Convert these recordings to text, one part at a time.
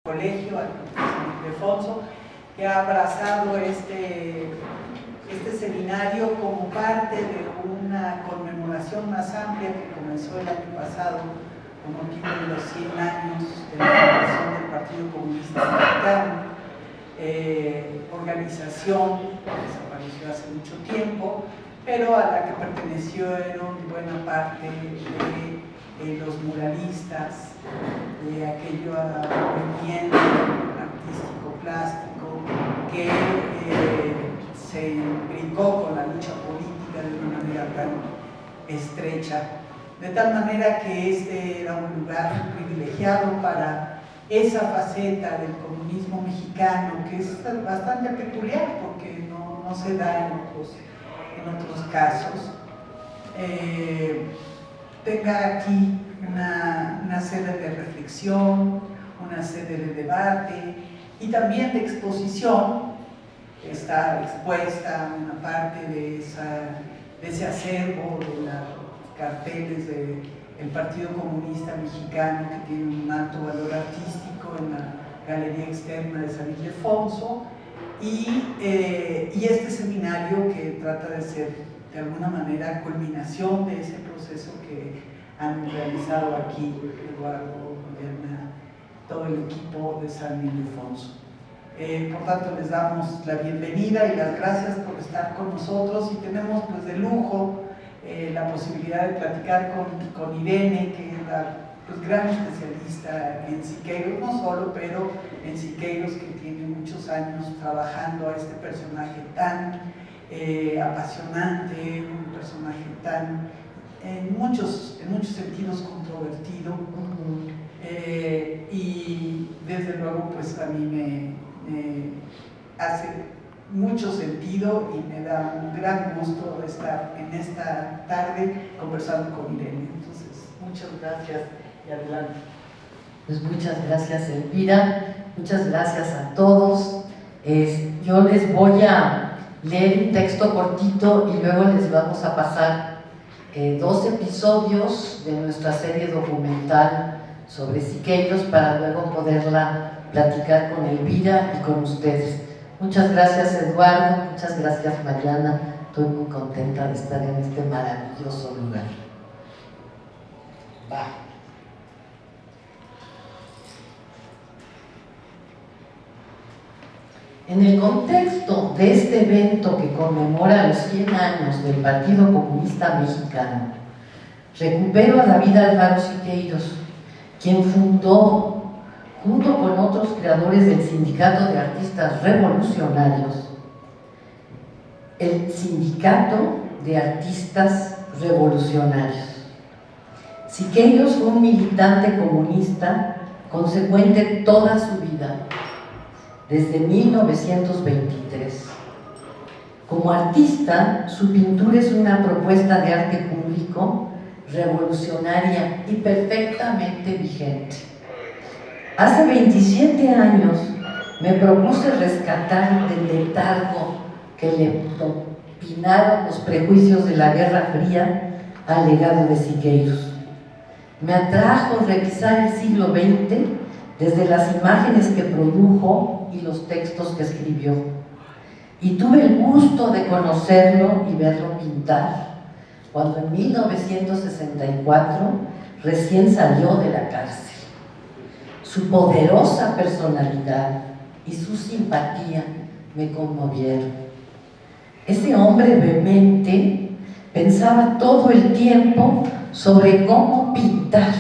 colegio, al Ildefonso, que ha abrazado este seminario como parte de una conmemoración más amplia que comenzó el año pasado con motivo de los 100 años de la fundación del Partido Comunista Mexicano, organización que desapareció hace mucho tiempo, pero a la que pertenecieron buena parte de los muralistas, de aquello movimiento artístico plástico que se imbricó con la lucha política de una manera tan estrecha, de tal manera que este era un lugar privilegiado para esa faceta del comunismo mexicano, que es bastante peculiar porque no se da en otros casos. Tenga aquí una sede de reflexión, una sede de debate y también de exposición. Está expuesta una parte de ese acervo de los carteles del Partido Comunista Mexicano, que tiene un alto valor artístico en la Galería Externa de San Ildefonso, y este seminario que trata de ser de alguna manera culminación de ese proceso que han realizado aquí Eduardo, Elena, todo el equipo de San Ildefonso. Por tanto, les damos la bienvenida y las gracias por estar con nosotros, y tenemos pues de lujo la posibilidad de platicar con Irene, que es la gran especialista en Siqueiros, no solo, pero en Siqueiros, que tiene muchos años trabajando a este personaje tan apasionante, un personaje tan, en muchos sentidos, controvertido, y desde luego pues a mí me hace mucho sentido y me da un gran gusto estar en esta tarde conversando con Irene. Entonces, muchas gracias y adelante. Pues muchas gracias, Elvira, muchas gracias a todos. Yo les voy a leer un texto cortito y luego les vamos a pasar 2 episodios de nuestra serie documental sobre Siqueiros para luego poderla platicar con Elvira y con ustedes. Muchas gracias, Eduardo, muchas gracias, Mariana. Estoy muy contenta de estar en este maravilloso lugar. Va. En el contexto de este evento que conmemora los 100 años del Partido Comunista Mexicano, recupero a David Alfaro Siqueiros, quien fundó, junto con otros creadores del Sindicato de Artistas Revolucionarios, el Sindicato de Artistas Revolucionarios. Siqueiros fue un militante comunista consecuente toda su vida, desde 1923. Como artista, su pintura es una propuesta de arte público, revolucionaria y perfectamente vigente. Hace 27 años me propuse rescatar del letargo que le propinaron los prejuicios de la Guerra Fría al legado de Siqueiros. Me atrajo revisar el siglo XX desde las imágenes que produjo y los textos que escribió. Y tuve el gusto de conocerlo y verlo pintar cuando en 1964 recién salió de la cárcel. Su poderosa personalidad y su simpatía me conmovieron. Ese hombre vehemente pensaba todo el tiempo sobre cómo pintar,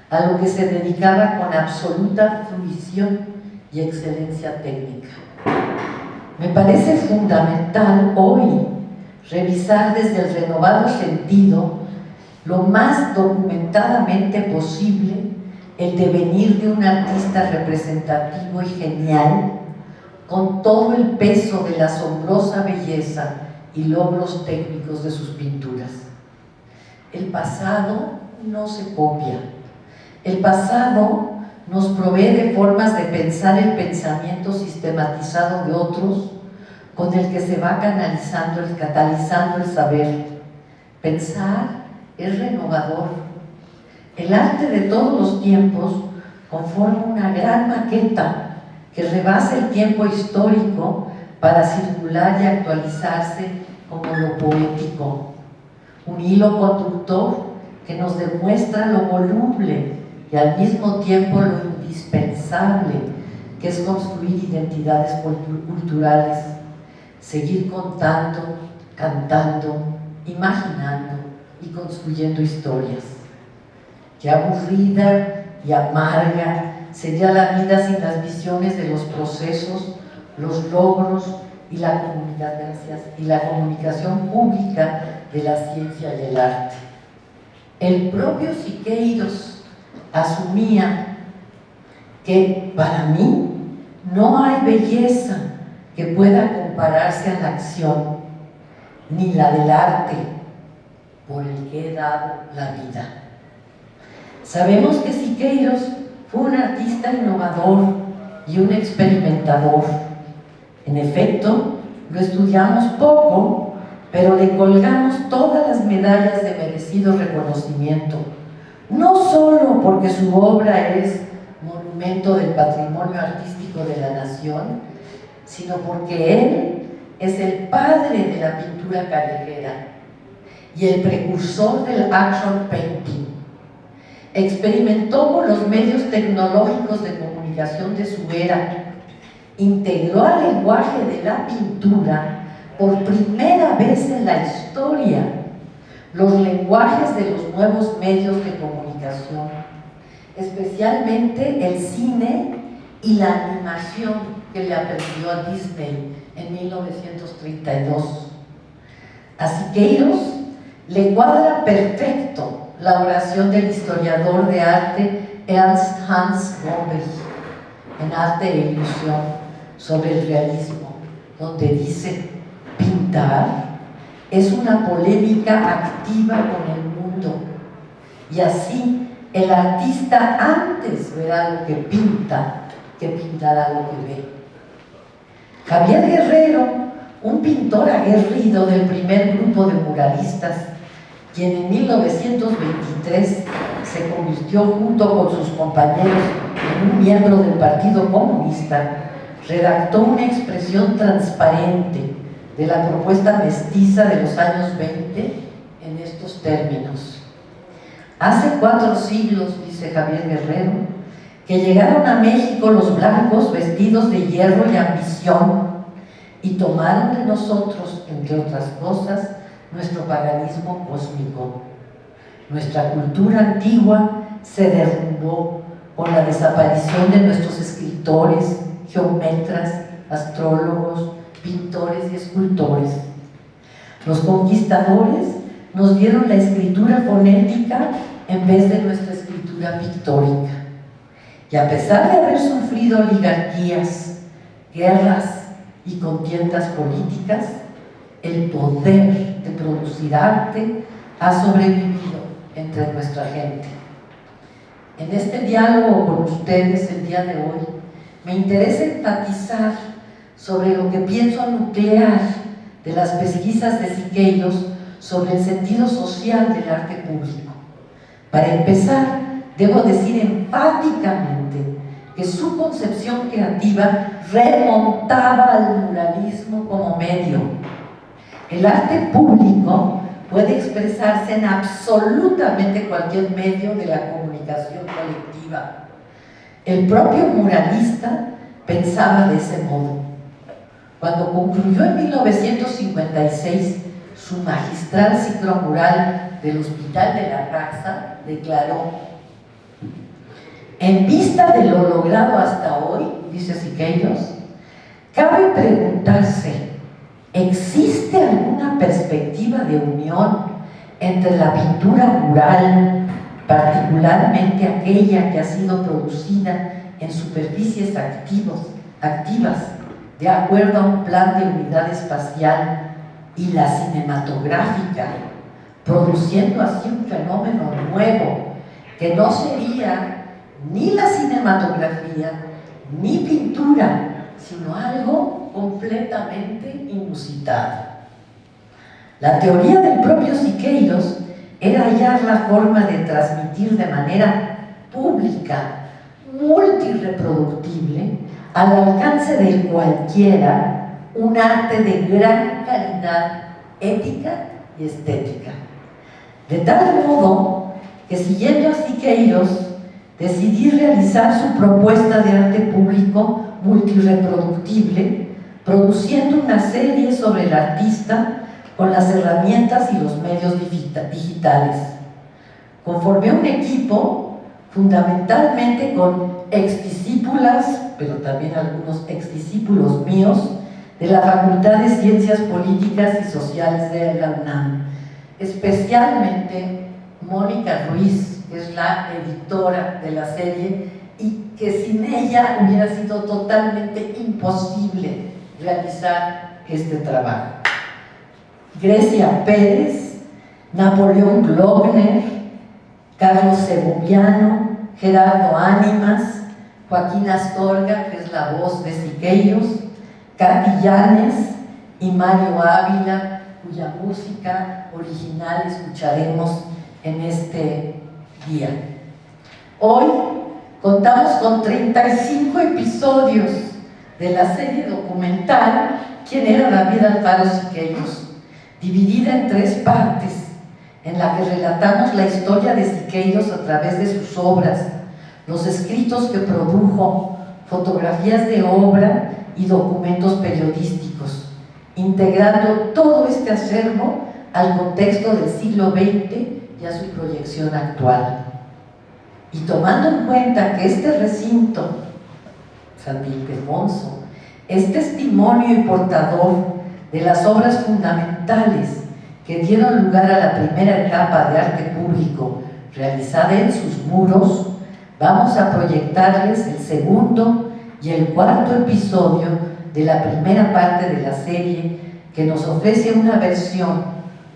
a lo que se dedicaba con absoluta fruición y excelencia técnica. Me parece fundamental hoy revisar desde el renovado sentido lo más documentadamente posible el devenir de un artista representativo y genial, con todo el peso de la asombrosa belleza y logros técnicos de sus pinturas. El pasado no se copia. El pasado nos provee de formas de pensar el pensamiento sistematizado de otros, con el que se va catalizando el saber. Pensar es renovador. El arte de todos los tiempos conforma una gran maqueta que rebasa el tiempo histórico para circular y actualizarse como lo poético. Un hilo conductor que nos demuestra lo voluble y al mismo tiempo lo indispensable que es construir identidades culturales, seguir contando, cantando, imaginando y construyendo historias. Qué aburrida y amarga sería la vida sin las visiones de los procesos, los logros y la comunicación pública de la ciencia y el arte. El propio Siqueiros asumía que para mí no hay belleza que pueda compararse a la acción, ni la del arte por el que he dado la vida. Sabemos que Siqueiros fue un artista innovador y un experimentador. En efecto, lo estudiamos poco, pero le colgamos todas las medallas de merecido reconocimiento, no solo porque su obra es monumento del patrimonio artístico de la nación, sino porque él es el padre de la pintura callejera y el precursor del action painting. Experimentó con los medios tecnológicos de comunicación de su era, integró al lenguaje de la pintura por primera vez en la historia los lenguajes de los nuevos medios de comunicación, especialmente el cine y la animación que le aprendió a Disney en 1932. A Siqueiros le cuadra perfecto la oración del historiador de arte Ernst Hans Gomberg en Arte e Ilusión sobre el realismo, donde dice: pintar es una polémica activa con el mundo, y así el artista antes verá lo que pinta que pintará lo que ve. Javier Guerrero, un pintor aguerrido del primer grupo de muralistas, quien en 1923 se convirtió junto con sus compañeros en un miembro del Partido Comunista, redactó una expresión transparente de la propuesta mestiza de los años 20 en estos términos: hace 4 siglos, dice Javier Guerrero, que llegaron a México los blancos vestidos de hierro y ambición y tomaron de nosotros, entre otras cosas, nuestro paganismo cósmico. Nuestra cultura antigua se derrumbó con la desaparición de nuestros escritores, geometras, astrólogos, pintores y escultores. Los conquistadores nos dieron la escritura fonética en vez de nuestra escritura pictórica. Y a pesar de haber sufrido oligarquías, guerras y contiendas políticas, el poder de producir arte ha sobrevivido entre nuestra gente. En este diálogo con ustedes el día de hoy, me interesa enfatizar sobre lo que pienso nuclear de las pesquisas de Siqueiros sobre el sentido social del arte público. Para empezar, debo decir enfáticamente que su concepción creativa remontaba al muralismo como medio. El arte público puede expresarse en absolutamente cualquier medio de la comunicación colectiva. El propio muralista pensaba de ese modo. Cuando concluyó en 1956 su magistral ciclo mural del Hospital de la Raza, declaró: en vista de lo logrado hasta hoy, dice Siqueiros, cabe preguntarse: ¿existe alguna perspectiva de unión entre la pintura mural, particularmente aquella que ha sido producida en superficies activas, de acuerdo a un plan de unidad espacial, y la cinematográfica, produciendo así un fenómeno nuevo que no sería ni la cinematografía ni pintura, sino algo completamente inusitado? La teoría del propio Siqueiros era hallar la forma de transmitir de manera pública, multireproductible, al alcance de cualquiera, un arte de gran calidad ética y estética. De tal modo que, siguiendo a Siqueiros, decidí realizar su propuesta de arte público multireproductible, produciendo una serie sobre el artista con las herramientas y los medios digitales. Conformé un equipo fundamentalmente con exdiscípulas, pero también algunos exdiscípulos míos, de la Facultad de Ciencias Políticas y Sociales de la UNAM, especialmente Mónica Ruiz, que es la editora de la serie y que sin ella hubiera sido totalmente imposible realizar este trabajo. Grecia Pérez, Napoleón Glockner, Carlos Segoviano, Gerardo Ánimas, Joaquín Astorga, que es la voz de Siqueiros, Katy Llanes y Mario Ávila, cuya música original escucharemos en este día. Hoy contamos con 35 episodios de la serie documental ¿Quién era David Alfaro Siqueiros?, dividida en 3 partes, en la que relatamos la historia de Siqueiros a través de sus obras, los escritos que produjo, fotografías de obra y documentos periodísticos, integrando todo este acervo al contexto del siglo XX y a su proyección actual. Y tomando en cuenta que este recinto, San Ildefonso, es testimonio y portador de las obras fundamentales que dieron lugar a la primera etapa de arte público realizada en sus muros, vamos a proyectarles el segundo y el cuarto episodio de la primera parte de la serie, que nos ofrece una versión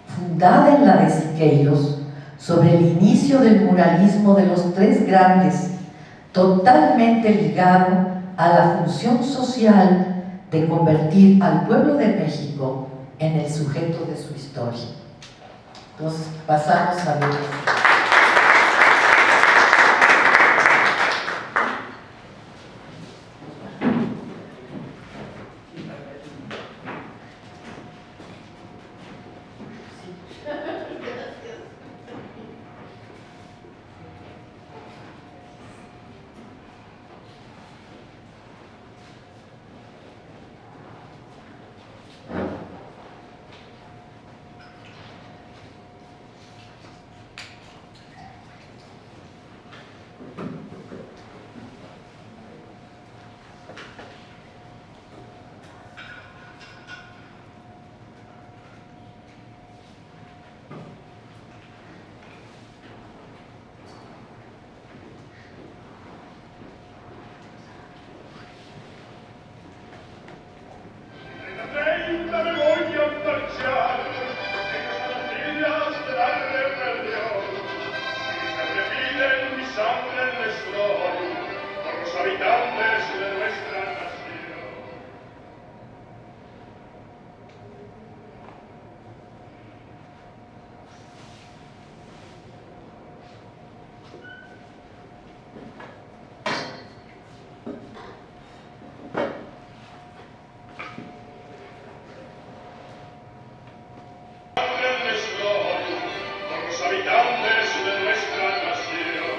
fundada en la de Siqueiros sobre el inicio del muralismo de los 3 grandes, totalmente ligado a la función social de convertir al pueblo de México en el sujeto de su historia. Entonces, pasamos a ver.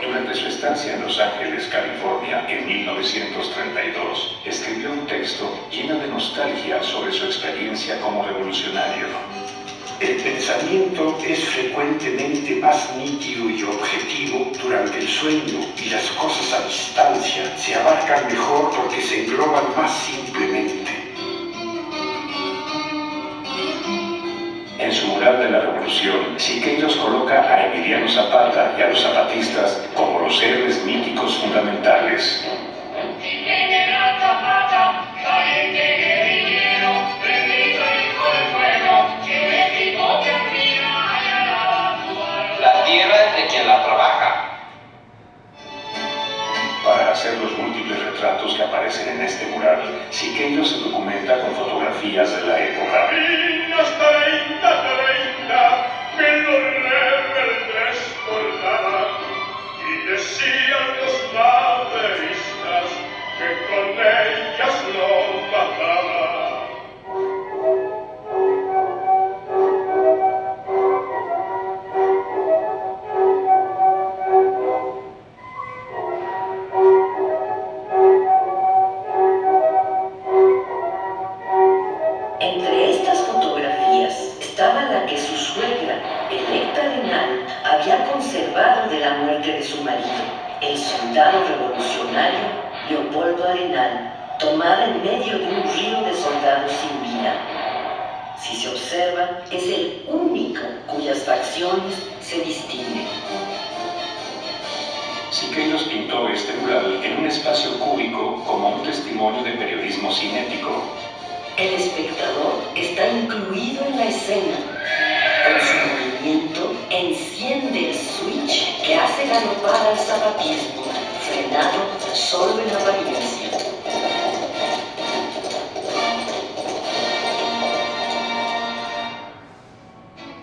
Durante su estancia en Los Ángeles, California, en 1932, escribió un texto lleno de nostalgia sobre su experiencia como revolucionario. El pensamiento es frecuentemente más nítido y objetivo durante el sueño, y las cosas a distancia se abarcan mejor porque se engloban más simplemente. En su mural de la Revolución, Siqueiros coloca a Emiliano Zapata y a los zapatistas como los héroes míticos fundamentales. La tierra es de quien la trabaja. Para hacer los múltiples retratos que aparecen en este mural, Siqueiros se documenta con fotografías de la época. Y decían los padres marido, el soldado revolucionario Leopoldo Arenal, tomada en medio de un río de soldados sin vida. Si se observa, es el único cuyas facciones se distinguen. Siqueiros pintó este mural en un espacio cúbico como un testimonio de periodismo cinético. El espectador está incluido en la escena. Con su movimiento enciende el switch que hace galopar al zapatismo, frenado solo en apariencia.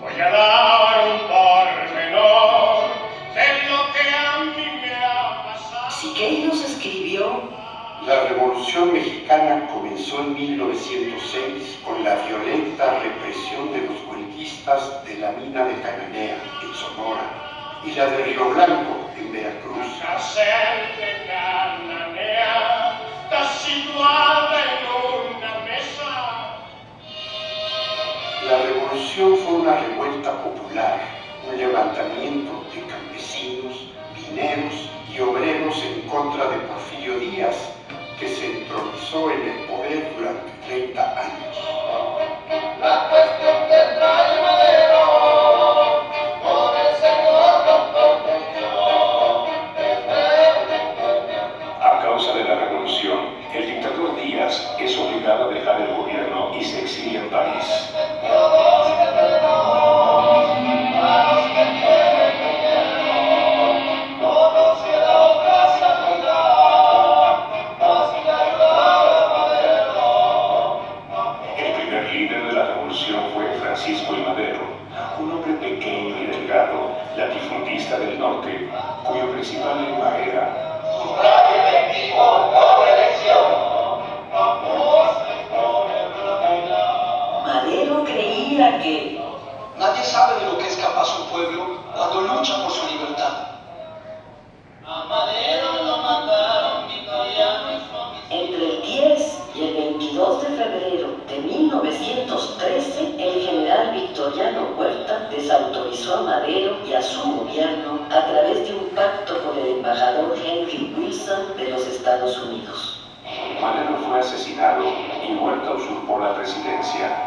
Voy a dar un pormenor de lo que a mí me ha pasado. Siqueiros escribió: La Revolución Mexicana comenzó en 1906 con la violenta represión de los huelguistas de la mina de Cananea, en Sonora, y la de Río Blanco, en Veracruz. La cárcel de Cananea está situada en una mesa. La revolución fue una revuelta popular, un levantamiento de campesinos, mineros y obreros en contra de Porfirio Díaz, que se entronizó en el poder durante 30 años. La cuestión que trae Madero con el señor doctor A causa de la revolución, el dictador Díaz es obligado a dejar el gobierno y se exilia en París. El primer líder de la revolución fue Francisco I. Madero, un hombre pequeño y delgado, latifundista del norte, cuyo principal lema era Madero creía que nadie sabe de lo que es capaz un pueblo cuando lucha por su libertad. A Madero lo mataron Victoriano y su entre el 10 y el 22 de febrero de 1913, el general Victoriano Huerta desautorizó a Madero y a su gobierno a través de un pacto con el embajador Henry Wilson de los Estados Unidos. Madero fue asesinado y Huerta usurpó la presidencia.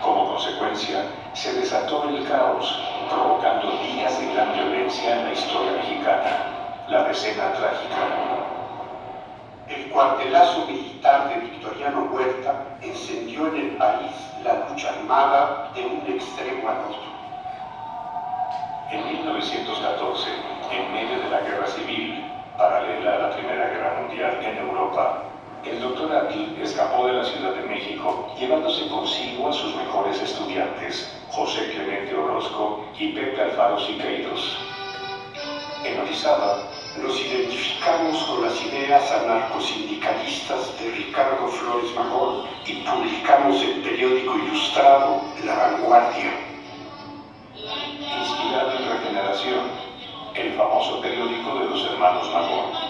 Como consecuencia, se desató el caos, provocando días de gran violencia en la historia mexicana. La decena trágica. El cuartelazo militar de Victoriano Huerta encendió en el país la lucha armada de un extremo al otro. En 1914, en medio de la guerra civil, paralela a la Primera Guerra Mundial en Europa, el doctor Atl escapó de la Ciudad de México, llevándose consigo a sus mejores estudiantes, José Clemente Orozco y Pepe Alfaro Siqueiros. En Orizaba, nos identificamos con las ideas anarcosindicalistas de Ricardo Flores Magón y publicamos el periódico ilustrado La Vanguardia. Inspirado en Regeneración, el famoso periódico de los hermanos Magón.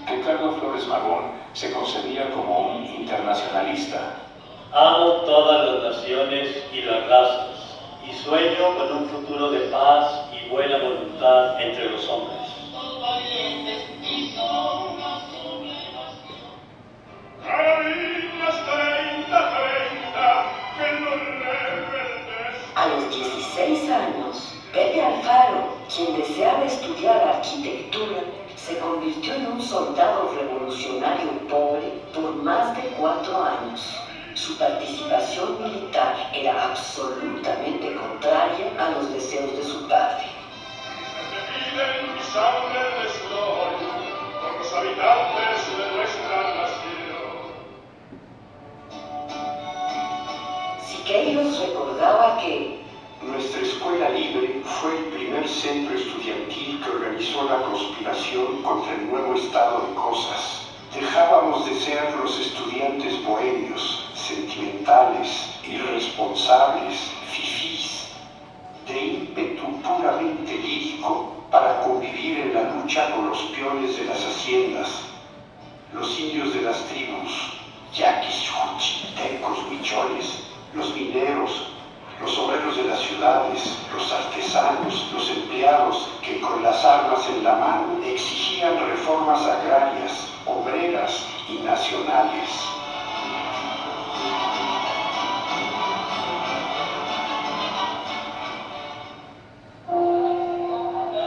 Ricardo Flores Magón se concebía como un internacionalista. Amo todas las naciones y las razas, y sueño con un futuro de paz y buena voluntad entre los hombres. A los 16 años, Pepe Alfaro, quien deseaba estudiar arquitectura, se convirtió en un soldado revolucionario pobre por más de 4 años. Su participación militar era absolutamente contraria a los deseos de su padre. Siqueiros recordaba que nuestra escuela libre fue el primer centro estudiantil que organizó la conspiración contra el nuevo estado de cosas. Dejábamos de ser los estudiantes bohemios, sentimentales, irresponsables, fifís, de ímpetu puramente lírico para convivir en la lucha con los peones de las haciendas, los indios de las tribus, yaquis, juchitecos, huicholes, los mineros, los obreros de las ciudades, los artesanos, los empleados que con las armas en la mano exigían reformas agrarias, obreras y nacionales.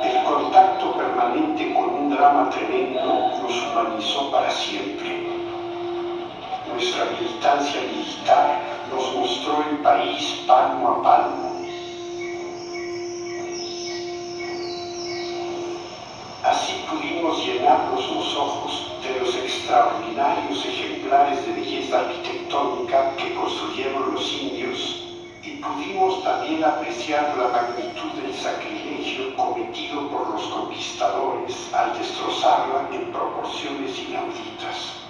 El contacto permanente con un drama tremendo nos humanizó para siempre. Nuestra militancia militar nos mostró el país palmo a palmo. Así pudimos llenarnos los ojos de los extraordinarios ejemplares de belleza arquitectónica que construyeron los indios y pudimos también apreciar la magnitud del sacrilegio cometido por los conquistadores al destrozarla en proporciones inauditas.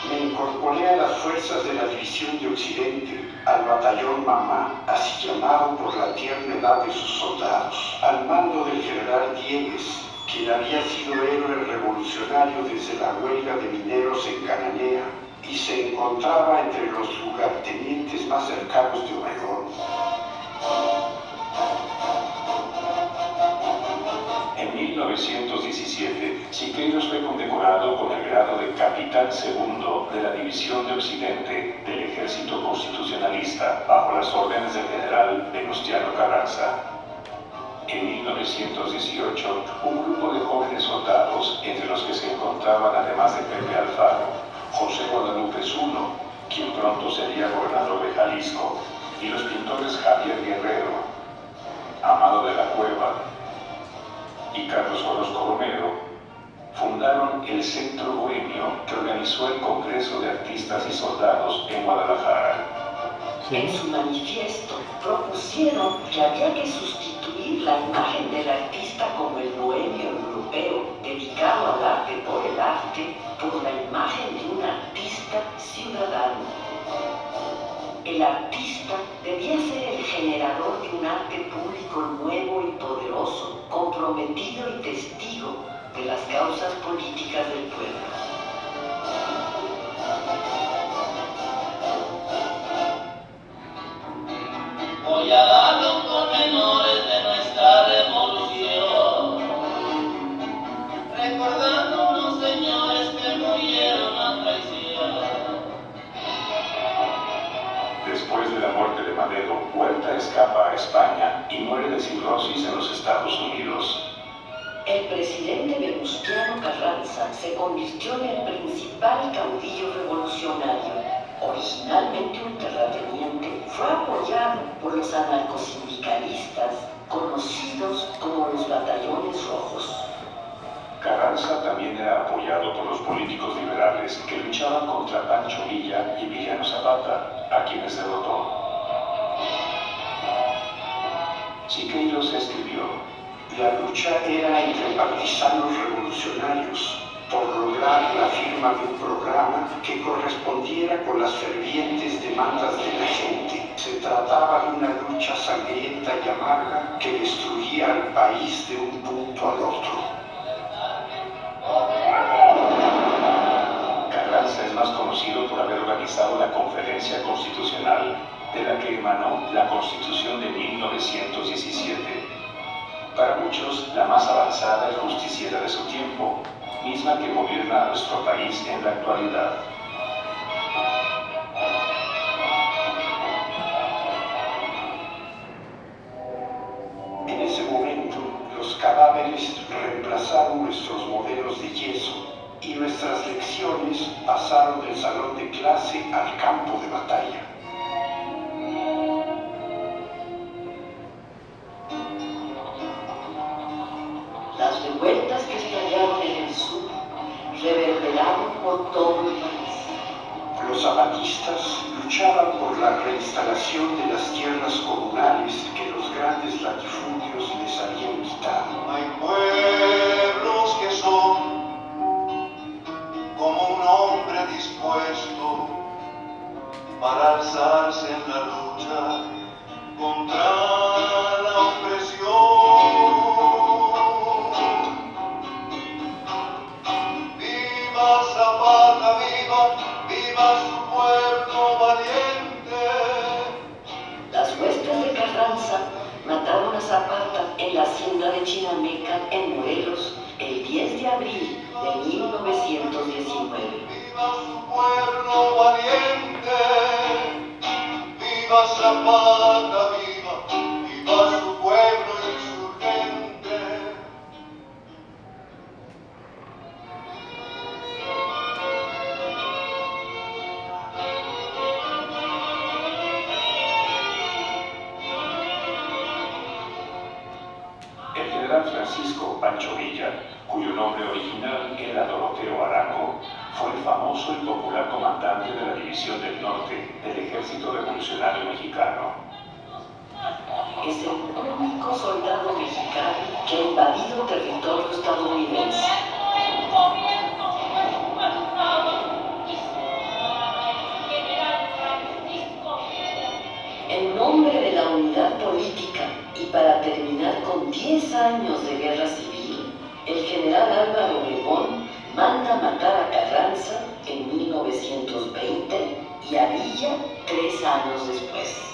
Me incorporé a las fuerzas de la División de Occidente, al batallón Mamá, así llamado por la tierna edad de sus soldados, al mando del general Diegues, quien había sido héroe revolucionario desde la huelga de mineros en Cananea y se encontraba entre los lugartenientes más cercanos de Obregón. En 1917, Siqueiros fue condecorado con el grado de Capitán Segundo de la División de Occidente del Ejército Constitucionalista, bajo las órdenes del general Venustiano Carranza. En 1918, un grupo de jóvenes soldados, entre los que se encontraban además de Pepe Alfaro, José Guadalupe Zuno, quien pronto sería gobernador de Jalisco, y los pintores Javier Guerrero, Amado de la Cueva y Carlos Orozco Romero, fundaron el Centro Bohemio que organizó el Congreso de Artistas y Soldados en Guadalajara. En su manifiesto propusieron que había que sustituir la imagen del artista como el bohemio europeo dedicado al arte por el arte por la imagen de un artista ciudadano. El artista debía ser el generador de un arte público nuevo y poderoso, comprometido y testigo de las causas políticas del pueblo. Voy a dar los pormenores de nuestra revolución, recordando unos señores que murieron a traición. Después de la muerte de Madero, Huerta escapa a España y muere de cirrosis en los Estados Unidos. El presidente Venustiano Carranza se convirtió en el principal caudillo revolucionario. Originalmente un terrateniente, fue apoyado por los anarcosindicalistas, conocidos como los batallones rojos. Carranza también era apoyado por los políticos liberales que luchaban contra Pancho Villa y Emiliano Zapata, a quienes derrotó. Siqueiros escribió: la lucha era entre partisanos revolucionarios por lograr la firma de un programa que correspondiera con las fervientes demandas de la gente. Se trataba de una lucha sangrienta y amarga que destruía al país de un punto al otro. Carranza es más conocido por haber organizado la Conferencia Constitucional, de la que emanó la Constitución de 1917. Para muchos, la más avanzada y justiciera de su tiempo, misma que gobierna a nuestro país en la actualidad. En ese momento, los cadáveres reemplazaron nuestros modelos de yeso y nuestras lecciones pasaron del salón de clase al campo de batalla. Las revueltas que estallaron en el sur reverberaron por todo el país. Los zapatistas luchaban por la reinstalación de las tierras comunales que los grandes latifundios les habían quitado. Hay pueblos que son como un hombre dispuesto para alzarse en la lucha contra la opresión. ¡Viva Zapata! Las huestes de Carranza mataron a Zapata en la hacienda de Chinameca, en Morelos, el 10 de abril de 1919. ¡Viva su pueblo valiente! ¡Viva Zapata, viva! ¡Viva su pueblo insurgente! El general Francisco Pancho Villa, cuyo nombre original era Doroteo Arango, fue el famoso y popular comandante de la División del Norte del Ejército Revolucionario Mexicano. Es el único soldado mexicano que ha invadido territorio estadounidense. En nombre de la unidad política y para terminar con 10 años de guerra civil, el general Álvaro Obregón manda matar a Carranza en 1920 y a Villa 3 años después.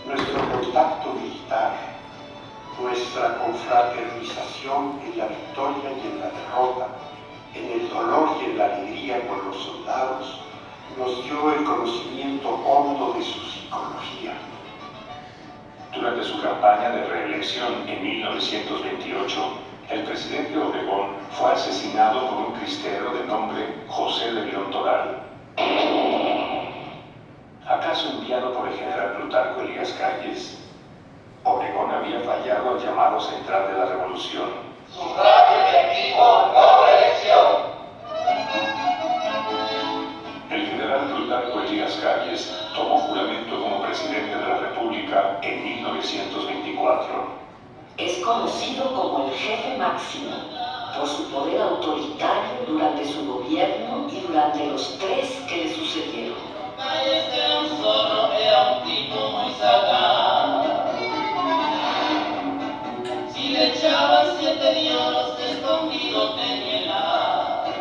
Nuestro contacto militar, nuestra confraternización en la victoria y en la derrota, en el dolor y en la alegría con los soldados, nos dio el conocimiento hondo de su psicología. Durante su campaña de reelección en 1928, el presidente Obregón fue asesinado por un cristero de nombre José de León Toral. ¿Acaso enviado por el general Plutarco Elías Calles? Obregón había fallado al llamado central de la revolución. Sufragio efectivo, no reelección. El general Plutarco Elías Calles tomó juramento como presidente de la República en 1924. Es conocido como el jefe máximo por su poder autoritario durante su gobierno y durante los 3 que le sucedieron. Calles era un zorro, era un tipo muy sagaz. Si le echaban 7 dioros, escondido tenía el as.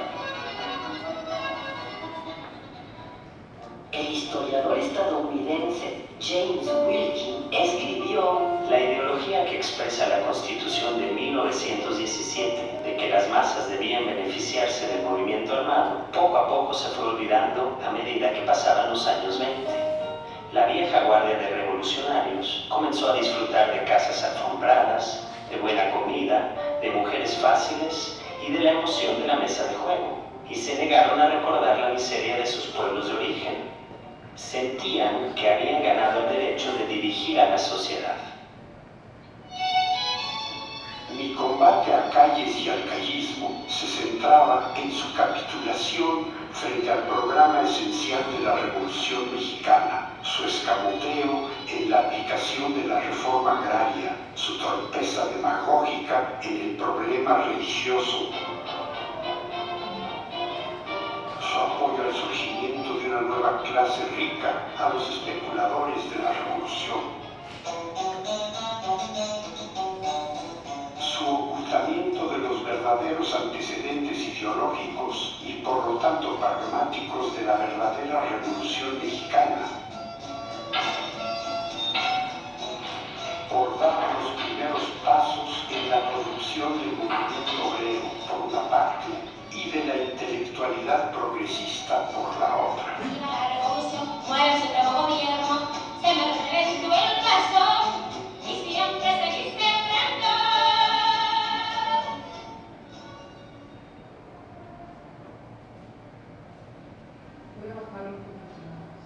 El historiador estadounidense James Wilkin escribió: la ideología que expresa la Constitución de 1917, de que las masas debían beneficiarse del movimiento armado, poco a poco se fue olvidando a medida que pasaban los años 20. La vieja guardia de revolucionarios comenzó a disfrutar de casas alfombradas, de buena comida, de mujeres fáciles y de la emoción de la mesa de juego, y se negaron a recordar la miseria de sus pueblos de origen. Sentían que habían ganado el derecho de dirigir a la sociedad. Mi combate a Calles y al callismo se centraba en su capitulación frente al programa esencial de la Revolución Mexicana, su escamoteo en la aplicación de la reforma agraria, su torpeza demagógica en el problema religioso, su apoyo al surgimiento de una nueva clase rica, a los especuladores de la revolución, su ocultamiento de los verdaderos antecedentes ideológicos y por lo tanto pragmáticos de la verdadera revolución mexicana, por dar los primeros pasos en la producción del movimiento obrero, por una parte, y de la intelectualidad progresista por la otra. La revolución muere el supremo gobierno, se me reventó el brazo y siempre seguiste esperando. Voy a bajar un poquito más.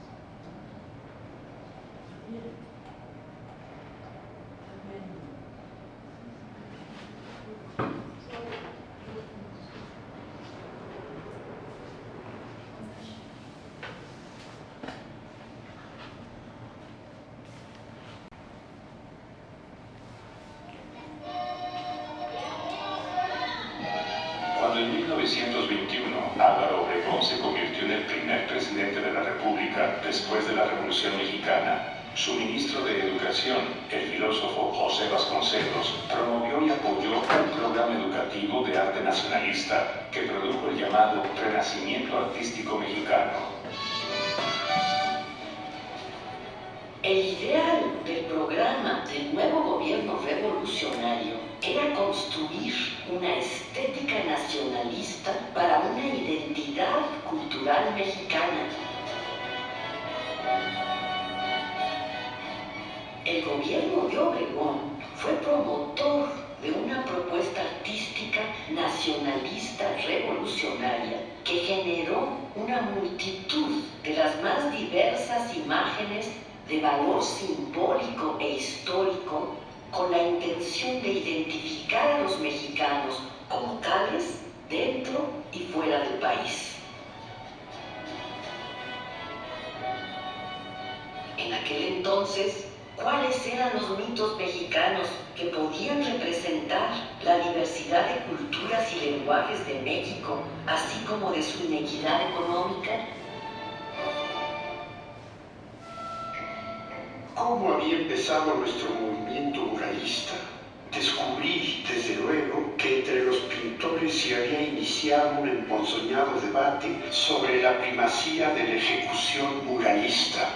Cuando en 1921 Álvaro Obregón se convirtió en el primer presidente de la República después de la Revolución Mexicana, Su ministro de Educación, el filósofo José Vasconcelos, promovió y apoyó un programa educativo de arte nacionalista que produjo el llamado Renacimiento Artístico Mexicano. El ideal del programa del nuevo gobierno revolucionario era construir una estética nacionalista para una identidad cultural mexicana. El gobierno de Obregón fue promotor de una propuesta artística nacionalista revolucionaria que generó una multitud de las más diversas imágenes de valor simbólico e histórico con la intención de identificar a los mexicanos como tales dentro y fuera del país. En aquel entonces, ¿cuáles eran los mitos mexicanos que podían representar la diversidad de culturas y lenguajes de México, así como de su inequidad económica? ¿Cómo había empezado nuestro movimiento muralista? Descubrí, desde luego, que entre los pintores se había iniciado un emponzoñado debate sobre la primacía de la ejecución muralista.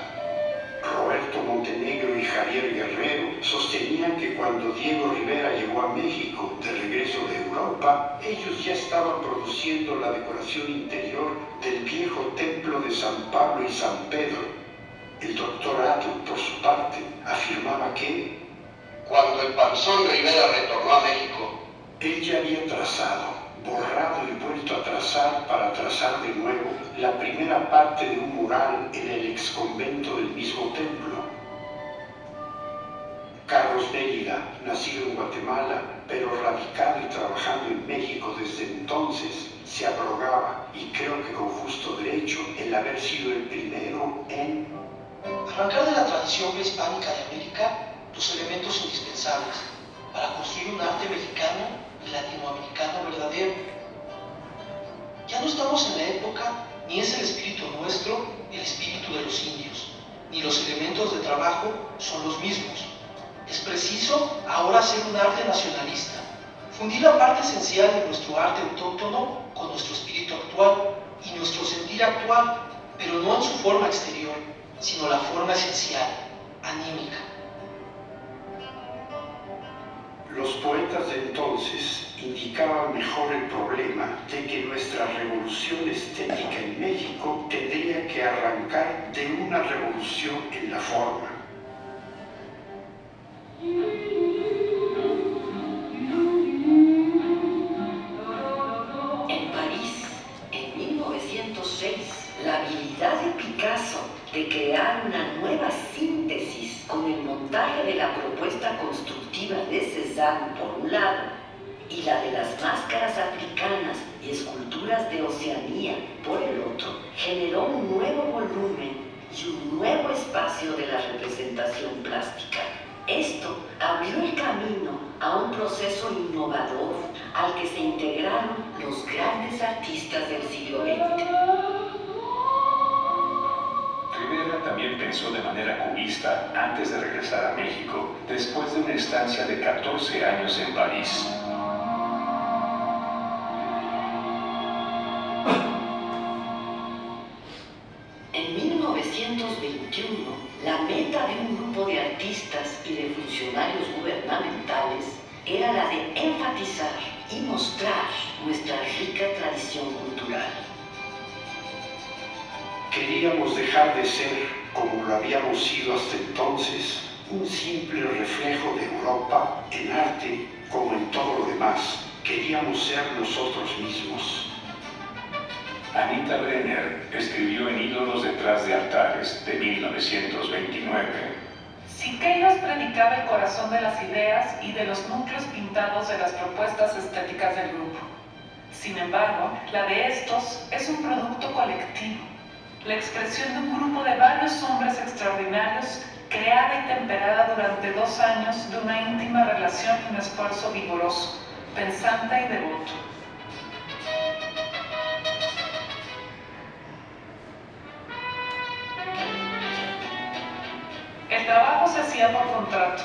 Roberto Montenegro y Javier Guerrero sostenían que cuando Diego Rivera llegó a México de regreso de Europa, ellos ya estaban produciendo la decoración interior del viejo templo de San Pablo y San Pedro. El doctor Atl, por su parte, afirmaba que cuando el Panzón Rivera retornó a México, él ya había trazado, borrado y vuelto a trazar para trazar de nuevo la primera parte de un mural en el exconvento del mismo templo. Carlos Mérida, nacido en Guatemala, pero radicado y trabajando en México desde entonces, se abrogaba, y creo que con justo derecho, el haber sido el primero en arrancar de la tradición prehispánica de América los elementos indispensables para construir un arte mexicano y latinoamericano verdadero. Ya no estamos en la época, ni es el espíritu nuestro el espíritu de los indios, ni los elementos de trabajo son los mismos. Es preciso ahora hacer un arte nacionalista, fundir la parte esencial de nuestro arte autóctono con nuestro espíritu actual y nuestro sentir actual, pero no en su forma exterior, sino la forma esencial, anímica. Los poetas de entonces indicaban mejor el problema de que nuestra revolución estética en México tendría que arrancar de una revolución en la forma. En París, en 1906, la habilidad de Picasso de crear una nueva síntesis con el montaje de la propuesta constructiva de Cézanne por un lado y la de las máscaras africanas y esculturas de Oceanía por el otro, generó un nuevo volumen y un nuevo espacio de la representación plástica. Esto abrió el camino a un proceso innovador al que se integraron los grandes artistas del siglo XX. Rivera también pensó de manera cubista antes de regresar a México, después de una estancia de 14 años en París. En 1921, la meta de un grupo de artistas y de funcionarios gubernamentales era la de enfatizar y mostrar nuestra rica tradición cultural. Queríamos dejar de ser, como lo habíamos sido hasta entonces, un simple reflejo de Europa en arte como en todo lo demás. Queríamos ser nosotros mismos. Anita Brenner escribió en Ídolos detrás de altares de 1929. Siqueiros predicaba el corazón de las ideas y de los núcleos pintados de las propuestas estéticas del grupo. Sin embargo, la de estos es un producto colectivo, la expresión de un grupo de varios hombres extraordinarios creada y temperada durante 2 años de una íntima relación y un esfuerzo vigoroso, pensante y devoto. El trabajo se hacía por contrato,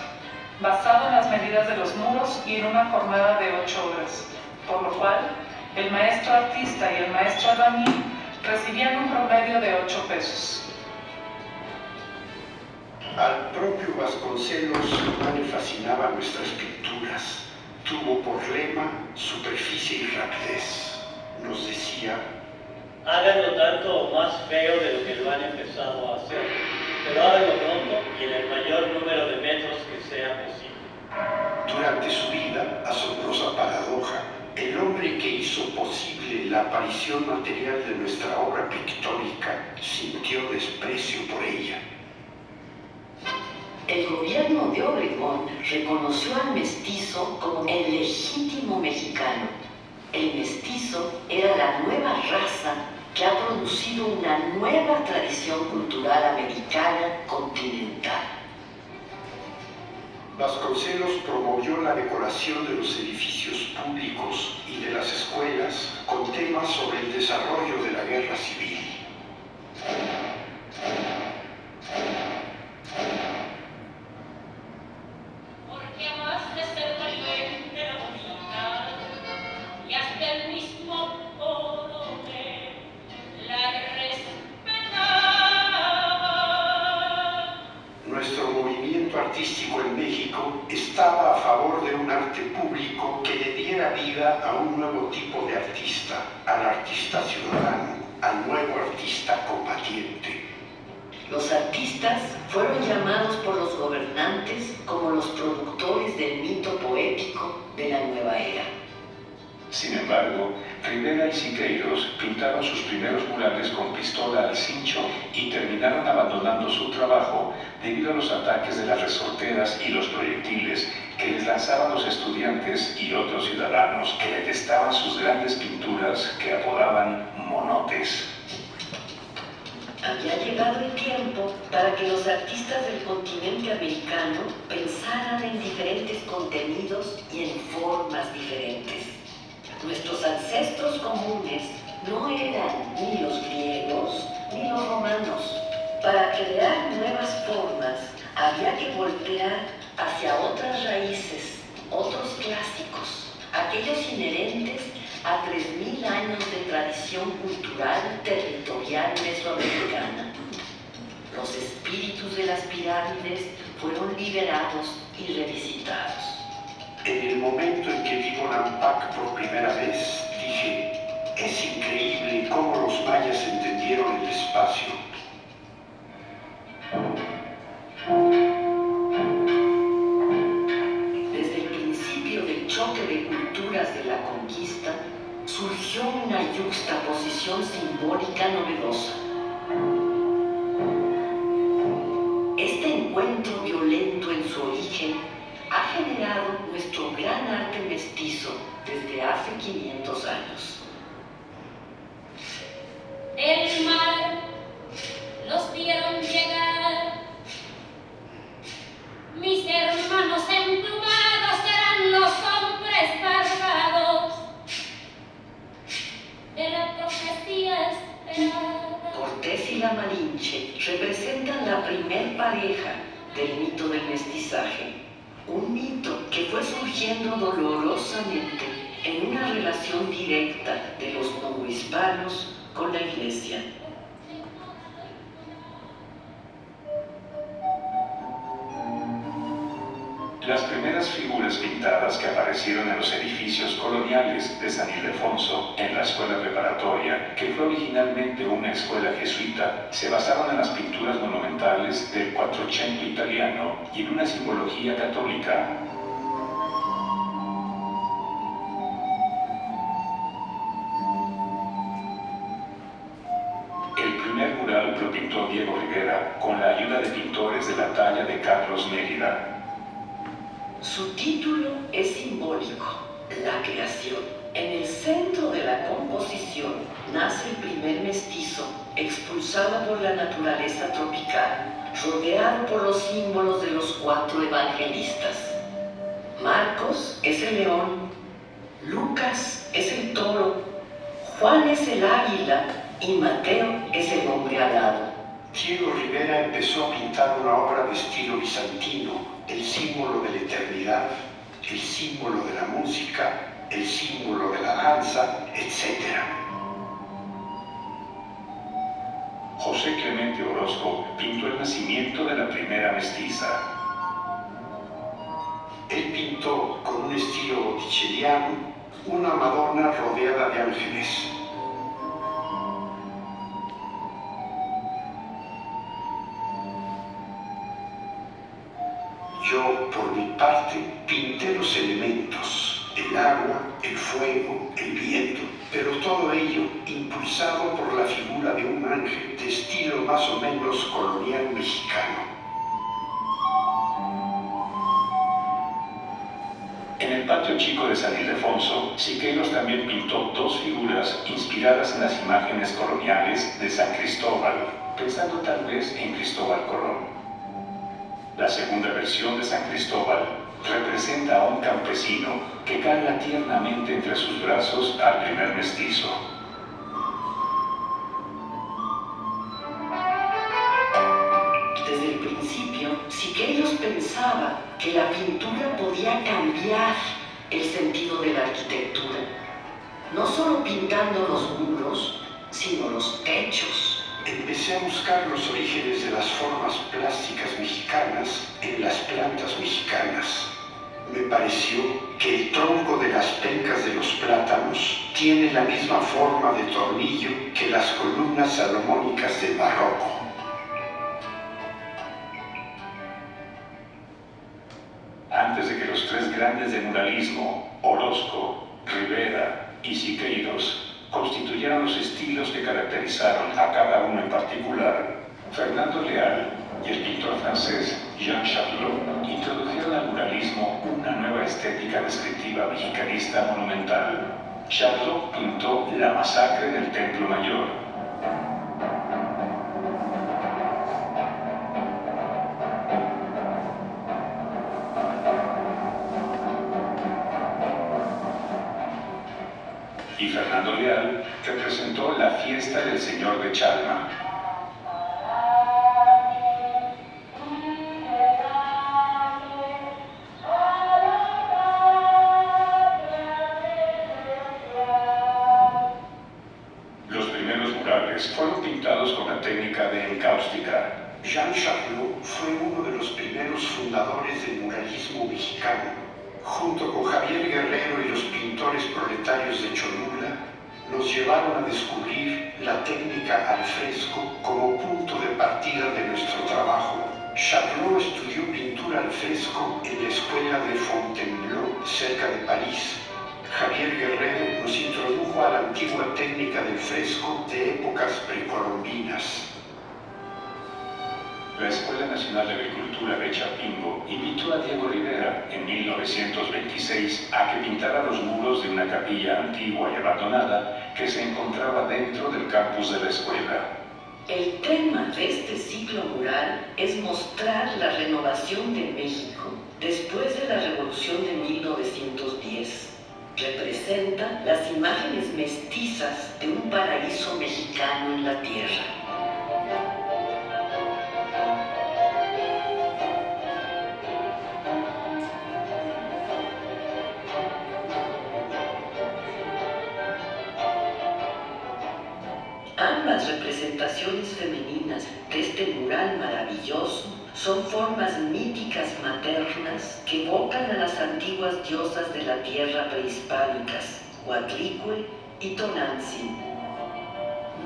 basado en las medidas de los muros y en una jornada de 8 horas, por lo cual el maestro artista y el maestro albañil recibían un promedio de 8 pesos. Al propio Vasconcelos no le fascinaban nuestras pinturas. Tuvo por lema superficie y rapidez. Nos decía: háganlo tanto o más feo de lo que lo han empezado a hacer, pero háganlo pronto y en el mayor número de metros que sea posible. Durante su vida, asombrosa paradoja, el hombre que hizo posible la aparición material de nuestra obra pictórica sintió desprecio por ella. El gobierno de Obregón reconoció al mestizo como el legítimo mexicano. El mestizo era la nueva raza que ha producido una nueva tradición cultural americana continental. Vasconcelos promovió la decoración de los edificios públicos y de las escuelas con temas sobre el desarrollo de la guerra civil. Porque más de ser valiente era bonita, y hasta el mismo Poloné la respetaba. Nuestro movimiento artístico en México estaba a favor de un arte público que le diera vida a un nuevo tipo de artista, al artista ciudadano, al nuevo artista combatiente. Los artistas fueron llamados por los gobernantes como los productores del mito poético de la nueva era. Sin embargo, Rivera y Siqueiros pintaron sus primeros murales con pistola al cincho y terminaron abandonando su trabajo debido a los ataques de las resorteras y los proyectiles que les lanzaban los estudiantes y otros ciudadanos que detestaban sus grandes pinturas que apodaban monotes. Había llegado el tiempo para que los artistas del continente americano pensaran en diferentes contenidos y en formas diferentes. Nuestros ancestros comunes no eran ni los griegos ni los romanos. Para crear nuevas formas había que voltear hacia otras raíces, otros clásicos, aquellos inherentes a 3.000 años de tradición cultural territorial mesoamericana. Los espíritus de las pirámides fueron liberados y revisitados. En el momento en que vi Bonampak por primera vez, dije: es increíble cómo los mayas entendieron el espacio. Desde el principio del choque de culturas de la conquista, surgió una yuxtaposición simbólica novedosa. Este encuentro violento en su origen ha generado nuestro gran arte mestizo desde hace 500 años. Del mar los vieron llegar, mis hermanos emplumados eran los hombres barbados de la profecía esperada. Cortés y la Malinche representan la primer pareja del mito del mestizaje, un mito que fue surgiendo dolorosamente en una relación directa de los novohispanos con la Iglesia. Las primeras figuras pintadas que aparecieron en los edificios coloniales de San Ildefonso, en la escuela preparatoria, que fue originalmente una escuela jesuita, se basaron en las pinturas monumentales del Quattrocento italiano y en una simbología católica. El primer mural lo pintó Diego Rivera con la ayuda de pintores de la talla de Carlos Mérida. Su título es simbólico, la creación. En el centro de la composición nace el primer mestizo, expulsado por la naturaleza tropical, rodeado por los símbolos de los 4 evangelistas. Marcos es el león, Lucas es el toro, Juan es el águila y Mateo es el hombre alado. Diego Rivera empezó a pintar una obra de estilo bizantino, el símbolo de la eternidad, el símbolo de la música, el símbolo de la danza, etc. José Clemente Orozco pintó el nacimiento de la primera mestiza. Él pintó con un estilo botticelliano una Madonna rodeada de ángeles. Yo, por mi parte, pinté los elementos, el agua, el fuego, el viento, pero todo ello impulsado por la figura de un ángel de estilo más o menos colonial mexicano. En el patio chico de San Ildefonso, Siqueiros también pintó dos figuras inspiradas en las imágenes coloniales de San Cristóbal, pensando tal vez en Cristóbal Colón. La segunda versión de San Cristóbal representa a un campesino que carga tiernamente entre sus brazos al primer mestizo. Desde el principio, Siqueiros pensaba que la pintura podía cambiar el sentido de la arquitectura, no solo pintando los muros, sino los techos. Empecé a buscar los orígenes de las formas plásticas mexicanas en las plantas mexicanas. Me pareció que el tronco de las pencas de los plátanos tiene la misma forma de tornillo que las columnas salomónicas del barroco. Antes de que los tres grandes del muralismo, Orozco, Rivera y Siqueiros, constituyeron los estilos que caracterizaron a cada uno en particular, Fernando Leal y el pintor francés Jean Charlot introdujeron al muralismo una nueva estética descriptiva mexicanista monumental. Charlot pintó La masacre del Templo Mayor. Y Fernando Leal representó La fiesta del Señor de Chalma. Los primeros murales fueron pintados con la técnica de encáustica. Jean Charlot fue uno de los primeros fundadores del muralismo mexicano. Junto con Javier Guerrero y los pintores proletarios de Cholula, nos llevaron a descubrir la técnica al fresco como punto de partida de nuestro trabajo. Charlot estudió pintura al fresco en la escuela de Fontainebleau, cerca de París. Javier Guerrero nos introdujo a la antigua técnica del fresco de épocas precolombinas. La Escuela Nacional de Agricultura de Chapingo invitó a Diego Rivera en 1926 a que pintara los muros de una capilla antigua y abandonada que se encontraba dentro del campus de la escuela. El tema de este ciclo mural es mostrar la renovación de México después de la Revolución de 1910. Representa las imágenes mestizas de un paraíso mexicano en la tierra. Ambas representaciones femeninas de este mural maravilloso son formas míticas maternas que evocan a las antiguas diosas de la tierra prehispánicas, Coatlicue y Tonantzin,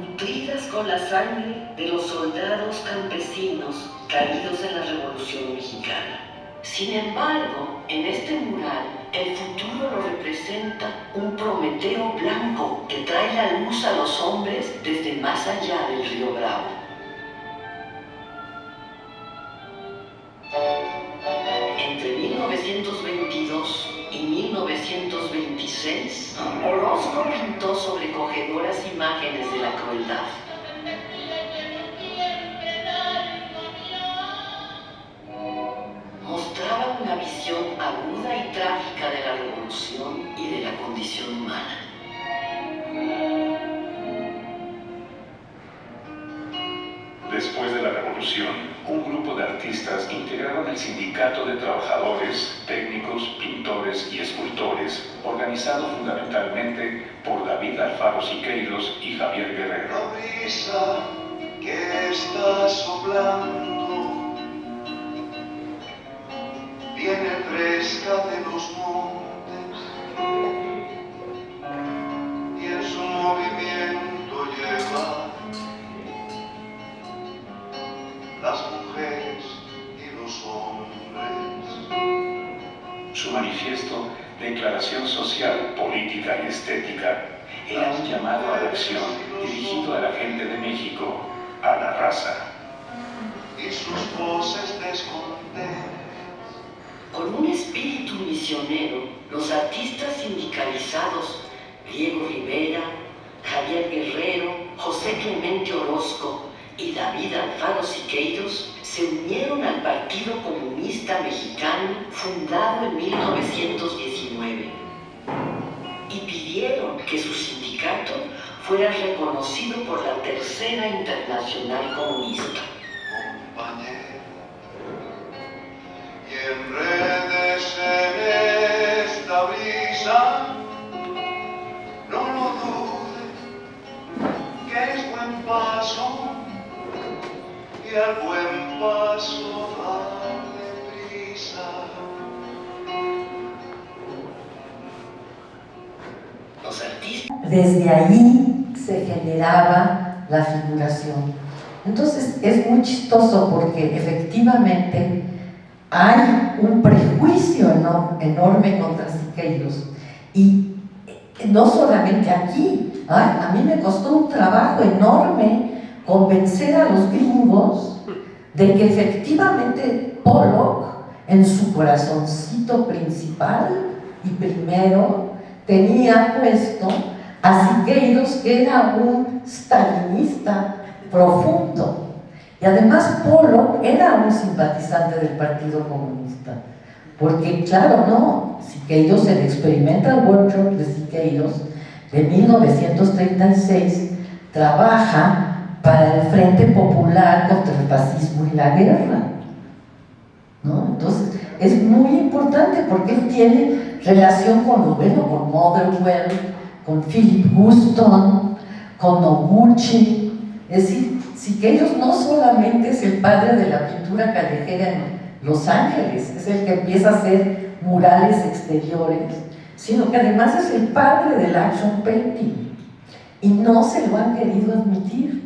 nutridas con la sangre de los soldados campesinos caídos en la Revolución Mexicana. Sin embargo, en este mural, el futuro lo representa un Prometeo blanco que trae la luz a los hombres desde más allá del río Bravo. Entre 1922 y 1926, Orozco pintó sobrecogedoras imágenes de la crueldad. Mostraba una visión aguda y trágica de la revolución y de la condición humana. Después de la artistas integraron el Sindicato de Trabajadores, Técnicos, Pintores y Escultores, organizado fundamentalmente por David Alfaro Siqueiros y Javier Guerrero. La brisa que está soplando viene fresca de los montes y en su movimiento lleva las mujeres y los hombres. Su manifiesto, Declaración Social, Política y Estética, era un llamado a la acción dirigido a la gente de México, a la raza. Y sus voces descontentas. Con un espíritu misionero, los artistas sindicalizados Diego Rivera, Javier Guerrero, José Clemente Orozco y David Alfaro Siqueiros se unieron al Partido Comunista Mexicano fundado en 1919 y pidieron que su sindicato fuera reconocido por la Tercera Internacional Comunista. Compañero, y enredes en esta brisa, no lo dudes, que es buen paso, y al buen paso darle prisa. Los artistas. Desde ahí se generaba la figuración. Entonces es muy chistoso porque efectivamente hay un prejuicio enorme contra Siqueiros, y no solamente aquí. A mí me costó un trabajo enorme convencer a los gringos de que efectivamente Pollock, en su corazoncito principal y primero, tenía puesto a Siqueiros, que era un stalinista profundo. Y además Pollock era un simpatizante del Partido Comunista, porque claro, no, Siqueiros, el Experimental Workshop de Siqueiros de 1936 trabaja para el Frente Popular contra el fascismo y la guerra, ¿no? Entonces es muy importante porque él tiene relación con Motherwell, con Philip Houston, con Noguchi. Es decir, Siqueiros no solamente es el padre de la pintura callejera en Los Ángeles, es el que empieza a hacer murales exteriores, sino que además es el padre del action painting, y no se lo han querido admitir.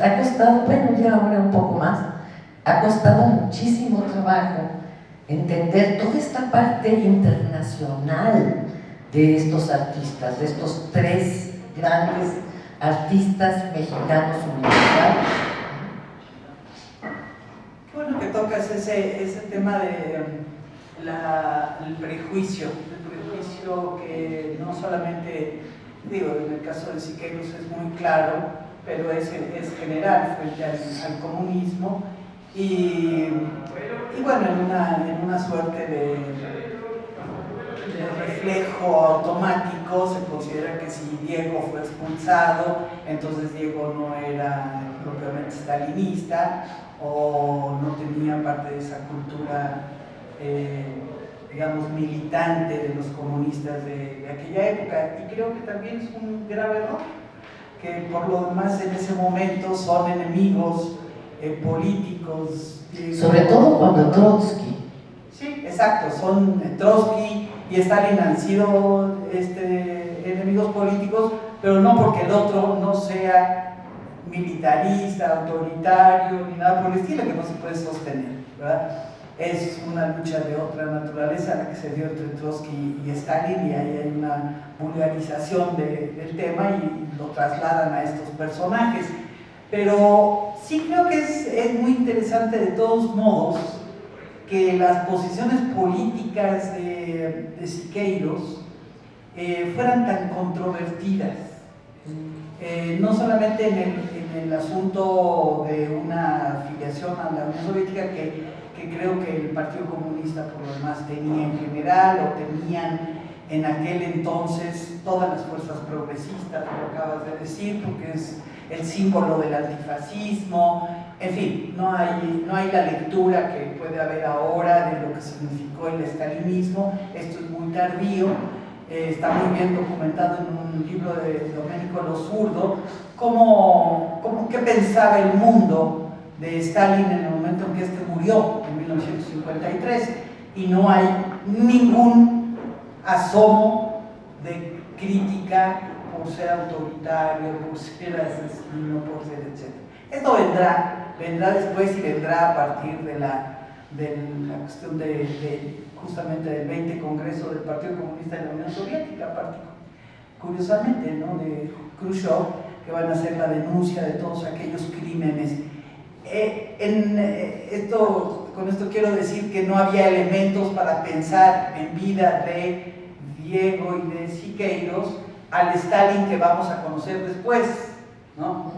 Ha costado, bueno, ya ahora un poco más, ha costado muchísimo trabajo entender toda esta parte internacional de estos artistas, de estos tres grandes artistas mexicanos universales. Bueno, que tocas ese tema de el prejuicio que no solamente, digo, en el caso de Siqueiros es muy claro, pero es general frente al comunismo, y bueno, en una suerte de reflejo automático se considera que si Diego fue expulsado, entonces Diego no era propiamente stalinista o no tenía parte de esa cultura, digamos, militante de los comunistas de aquella época. Y creo que también es un grave error, que por lo demás en ese momento son enemigos políticos. Sobre todo cuando Trotsky. Sí, exacto, son Trotsky y Stalin han sido enemigos políticos, pero no porque el otro no sea militarista, autoritario, ni nada por el estilo, que no se puede sostener, ¿verdad? Es una lucha de otra naturaleza la que se dio entre Trotsky y Stalin, y ahí hay una vulgarización del tema y lo trasladan a estos personajes. Pero sí creo que es muy interesante de todos modos que las posiciones políticas de Siqueiros fueran tan controvertidas, no solamente en el asunto de una afiliación a la Unión Soviética, que creo que el Partido Comunista por lo demás tenía en general, o tenían en aquel entonces todas las fuerzas progresistas, lo acabas de decir, porque es el símbolo del antifascismo, En fin, no hay la lectura que puede haber ahora de lo que significó el estalinismo. Esto es muy tardío, está muy bien documentado en un libro de Domenico Lo Zurdo, qué pensaba el mundo de Stalin en el momento en que este murió, en 1953, y no hay ningún asomo de crítica por ser autoritario, por ser asesino, por ser etc. Esto vendrá después y vendrá a partir de la cuestión justamente del 20 Congreso del Partido Comunista de la Unión Soviética, curiosamente, ¿no? De Khrushchev, que van a hacer la denuncia de todos aquellos crímenes. Con esto quiero decir que no había elementos para pensar en vida de Diego y de Siqueiros al Stalin que vamos a conocer después, ¿no?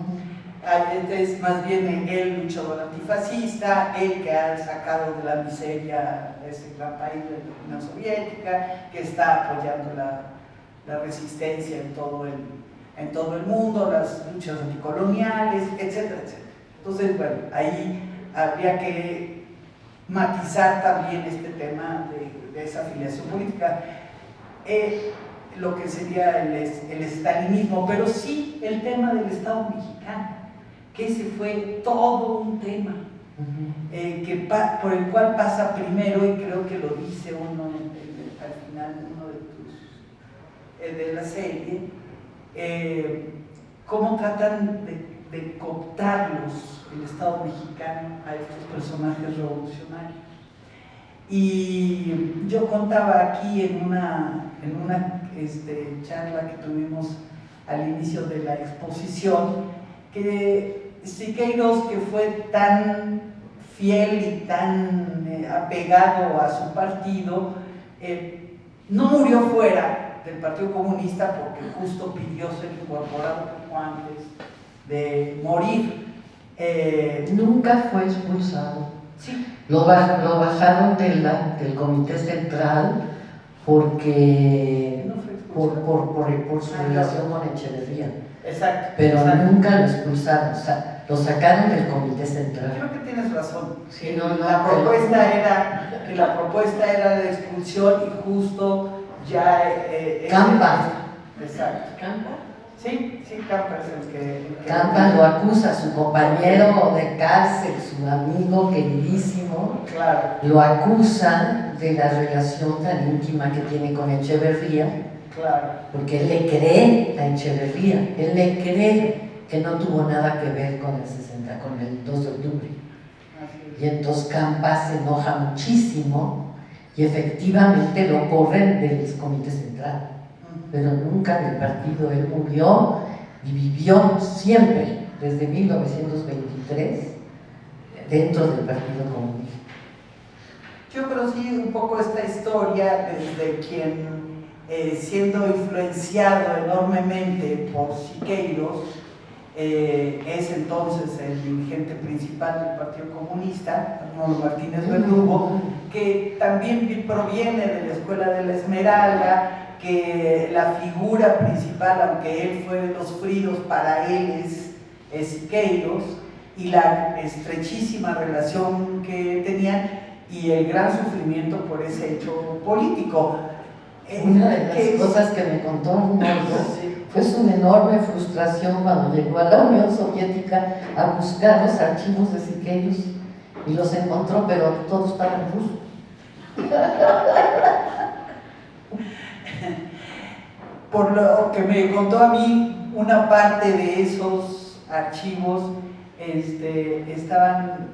Este es más bien el luchador antifascista, el que ha sacado de la miseria de ese gran país de la Unión Soviética, que está apoyando la resistencia en todo el mundo, las luchas anticoloniales, etcétera, etcétera. Entonces, bueno, ahí habría que matizar también este tema de esa afiliación política, lo que sería el estalinismo, pero sí el tema del Estado mexicano, que ese fue todo un tema por el cual pasa primero, y creo que lo dice uno al final de la serie, cómo tratan de cooptarlos, el Estado mexicano, a estos personajes revolucionarios. Y yo contaba aquí en una charla que tuvimos al inicio de la exposición, que Siqueiros, que fue tan fiel y tan apegado a su partido, no murió fuera del Partido Comunista porque justo pidió ser incorporado poco antes de morir. Nunca fue expulsado. Sí. Lo bajaron del Comité Central porque por su relación con Echeverría. Exacto. Pero exacto. nunca lo expulsaron, o sea, lo sacaron del Comité Central. Creo que tienes razón. Sí, la propuesta era de expulsión y justo ya... Campa. Exacto. ¿Campa? Sí, Campa es el que Campa lo acusa, su compañero de cárcel, su amigo queridísimo, claro, lo acusa de la relación tan íntima que tiene con Echeverría, claro, porque él le cree a Echeverría, él le cree que no tuvo nada que ver con el 2 de octubre. Y entonces Campa se enoja muchísimo y efectivamente lo corren del Comité Central. Pero nunca del partido. Él murió y vivió siempre, desde 1923, dentro del Partido Comunista. Yo conocí un poco esta historia desde quien, siendo influenciado enormemente por Siqueiros, es entonces el dirigente principal del Partido Comunista, Arnoldo Martínez Verdugo, que también proviene de la Escuela de la Esmeralda, que la figura principal, aunque él fue de los fríos, para él es Siqueiros, y la estrechísima relación que tenían y el gran sufrimiento por ese hecho político. Una de las cosas que me contó Arnoldo fue su enorme frustración cuando llegó a la Unión Soviética a buscar los archivos de Siqueiros y los encontró, pero todos estaban en ruso. Por lo que me contó a mí, una parte de esos archivos estaban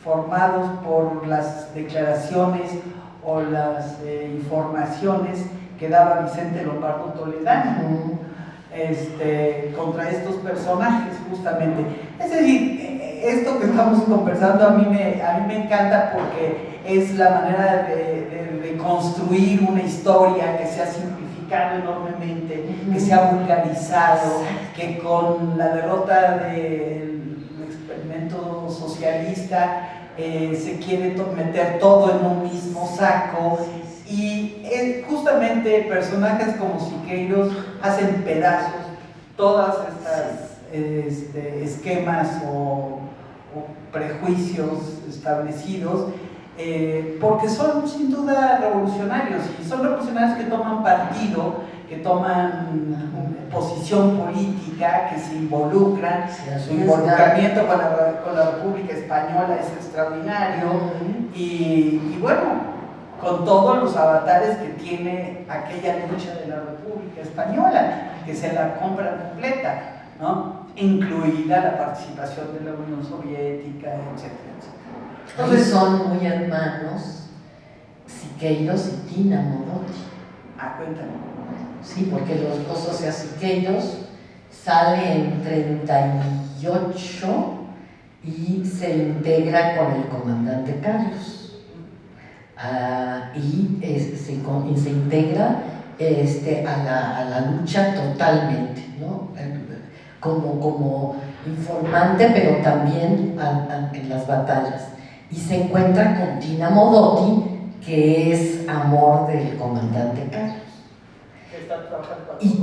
formados por las declaraciones o las informaciones que daba Vicente Lombardo Toledano contra estos personajes, justamente. Es decir, esto que estamos conversando a mí me encanta porque es la manera de construir una historia que se ha simplificado enormemente, que se ha vulgarizado, que con la derrota del experimento socialista se quiere meter todo en un mismo saco, y justamente personajes como Siqueiros hacen pedazos todas estas esquemas o prejuicios establecidos, porque son sin duda revolucionarios, y son revolucionarios que toman partido, que toman posición política, que se involucran. Su involucramiento con la República Española es extraordinario, y bueno, con todos los avatares que tiene aquella lucha de la República Española, que se la compra completa, ¿no? Incluida la participación de la Unión Soviética, etcétera, etcétera. Entonces son muy hermanos Siqueiros y Tina Modotti. Cuéntame. Sí, porque los dos, o sea, Siqueiros sale en 38 y se integra con el comandante Carlos. Se integra a la lucha totalmente, ¿no? Como informante, pero también en las batallas. Y se encuentra con Tina Modotti, que es amor del comandante Carlos. Y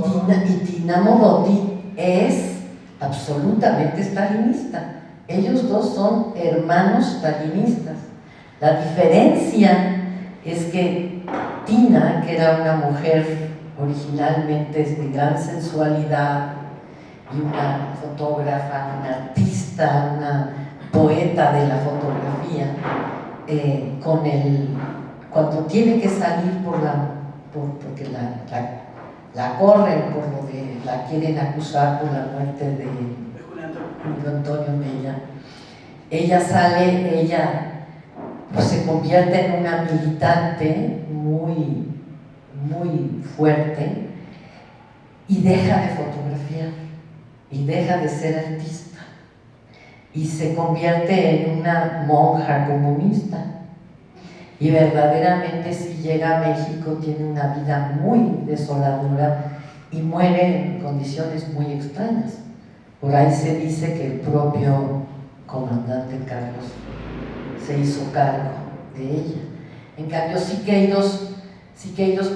Tina Modotti es absolutamente stalinista. Ellos dos son hermanos stalinistas. La diferencia es que Tina, que era una mujer originalmente de gran sensualidad y una fotógrafa, una artista, una poeta de la fotografía, cuando tiene que salir porque la corren la quieren acusar por la muerte de Julio Antonio Mella, ella se convierte en una militante muy, muy fuerte y deja de fotografiar y deja de ser artista y se convierte en una monja comunista, y verdaderamente si llega a México tiene una vida muy desoladora y muere en condiciones muy extrañas. Por ahí se dice que el propio comandante Carlos se hizo cargo de ella. En cambio, Siqueiros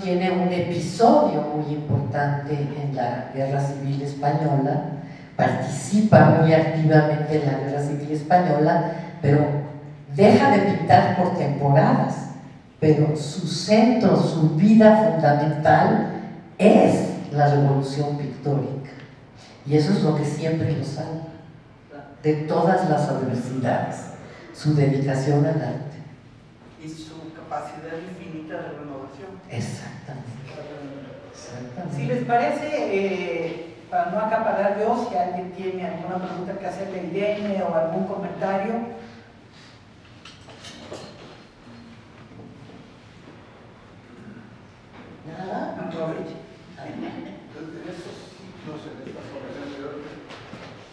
tiene un episodio muy importante en la Guerra Civil Española, participa muy activamente en la Guerra Civil Española, pero deja de pintar por temporadas, pero su centro, su vida fundamental es la revolución pictórica, y eso es lo que siempre lo salva de todas las adversidades, su dedicación al arte y su capacidad infinita de renovación. Exactamente. Si les parece, para no acaparar yo, si alguien tiene alguna pregunta que hacerle a Irene o algún comentario. Nada. Aproveche. Desde esos ciclos en estas conversaciones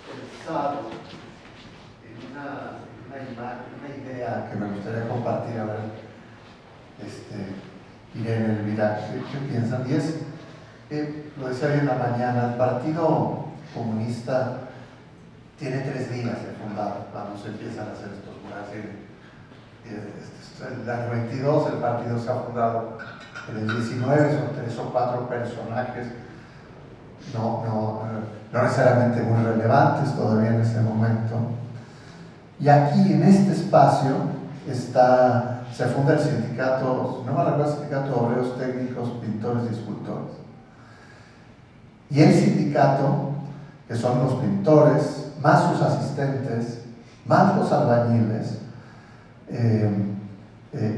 pensado en una idea que me gustaría compartir, a ver, Irene, Elvira, ¿qué piensan? Y es, lo decía hoy en la mañana, el Partido Comunista tiene 3 días de fundado cuando se empiezan a hacer estos murales. El año 22 el partido se ha fundado, en el 19 son 3 o 4 personajes no necesariamente muy relevantes todavía en ese momento. Y aquí en este espacio se funda el sindicato, no me recuerdo, el sindicato de obreros técnicos, pintores y escultores. Y el sindicato, que son los pintores, más sus asistentes, más los albañiles,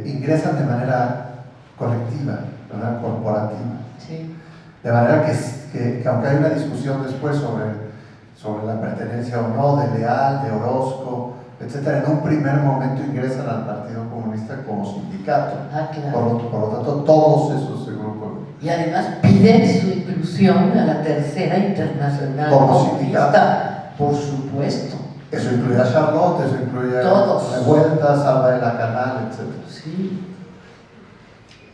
ingresan de manera colectiva, de manera corporativa. Sí. De manera que aunque hay una discusión después sobre la pertenencia o no de Leal, de Orozco, etcétera, en un primer momento ingresan al Partido Comunista como sindicato. Claro. Por lo tanto, todos esos grupos. Y además piden su inclusión a la Tercera Internacional Comunista, por supuesto. Eso incluye a Charlotte, eso incluye todos. a Revueltas, Alba de la Canal, etc. Sí.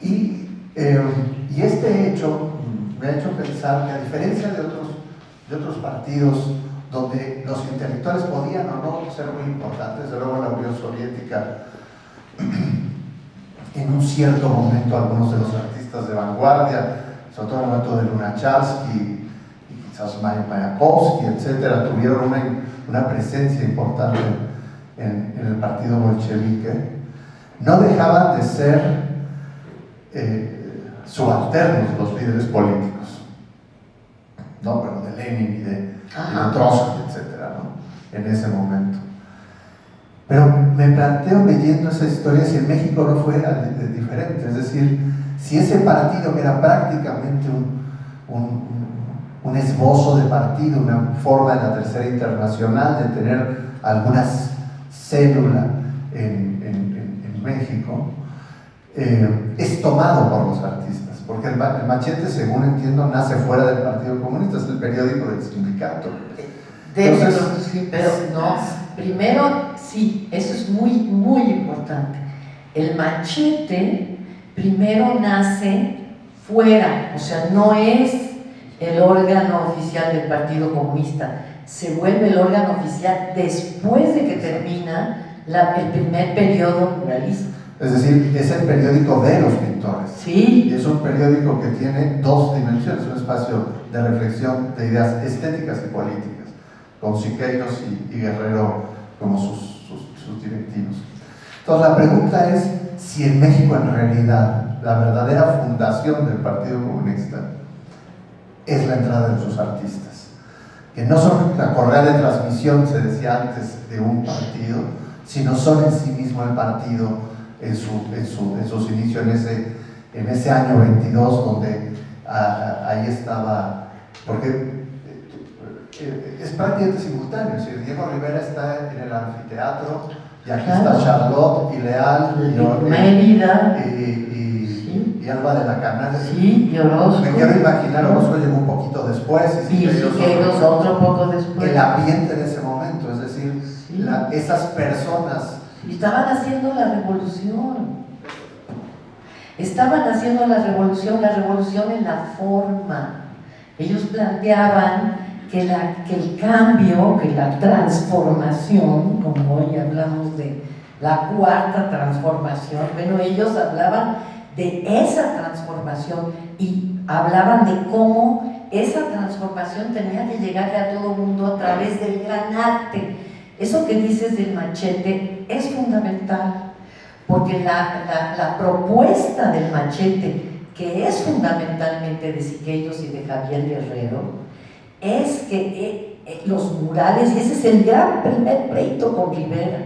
Y este hecho me ha hecho pensar que, a diferencia de otros partidos donde los intelectuales podían o no ser muy importantes, desde luego en la Unión Soviética, en un cierto momento algunos de los artistas de vanguardia, sobre todo en el momento de Lunacharsky y quizás Mayakovsky, etcétera, tuvieron una presencia importante en el partido bolchevique, no dejaban de ser subalternos de los líderes políticos, ¿no? Pero de Lenin y de Trotsky, etcétera, ¿no? En ese momento. Pero me planteo, leyendo esa historia, si en México no fue diferente, es decir, si ese partido que era prácticamente un esbozo de partido, una forma de la Tercera Internacional de tener algunas células en México, es tomado por los artistas, porque el Machete, según entiendo, nace fuera del Partido Comunista, es el periódico del sindicato. Entonces, sí, pero no, primero, sí, eso es muy, muy importante. El Machete primero nace fuera, o sea, no es el órgano oficial del Partido Comunista, se vuelve el órgano oficial después de que termina el primer periodo muralista. Es decir, es el periódico de los pintores. Sí. Y es un periódico que tiene dos dimensiones, un espacio de reflexión de ideas estéticas y políticas, con Siqueiros y Guerrero como sus directivos. Entonces la pregunta es si en México en realidad la verdadera fundación del Partido Comunista es la entrada de sus artistas, que no son la correa de transmisión, se decía antes, de un partido, sino son en sí mismo el partido en sus inicios, en ese año 22, donde ahí estaba, porque es prácticamente simultáneo, es decir, Diego Rivera está en el anfiteatro, y aquí está Charlotte y Leal y Mérida y Alba de la Canal. Sí, y Orozco. Me quiero imaginar, Orozco llegó un poquito después y Siqueiros otro poco después. El ambiente en ese momento, es decir, esas personas. Y estaban haciendo la revolución. Estaban haciendo la revolución en la forma. Ellos planteaban que el cambio, que la transformación, como hoy hablamos de la cuarta transformación, bueno, ellos hablaban de esa transformación y hablaban de cómo esa transformación tenía que llegarle a todo el mundo a través del gran arte. Eso que dices del Machete es fundamental, porque la propuesta del Machete, que es fundamentalmente de Siqueiros y de Javier Guerrero, es que los murales, y ese es el gran primer pleito con Rivera,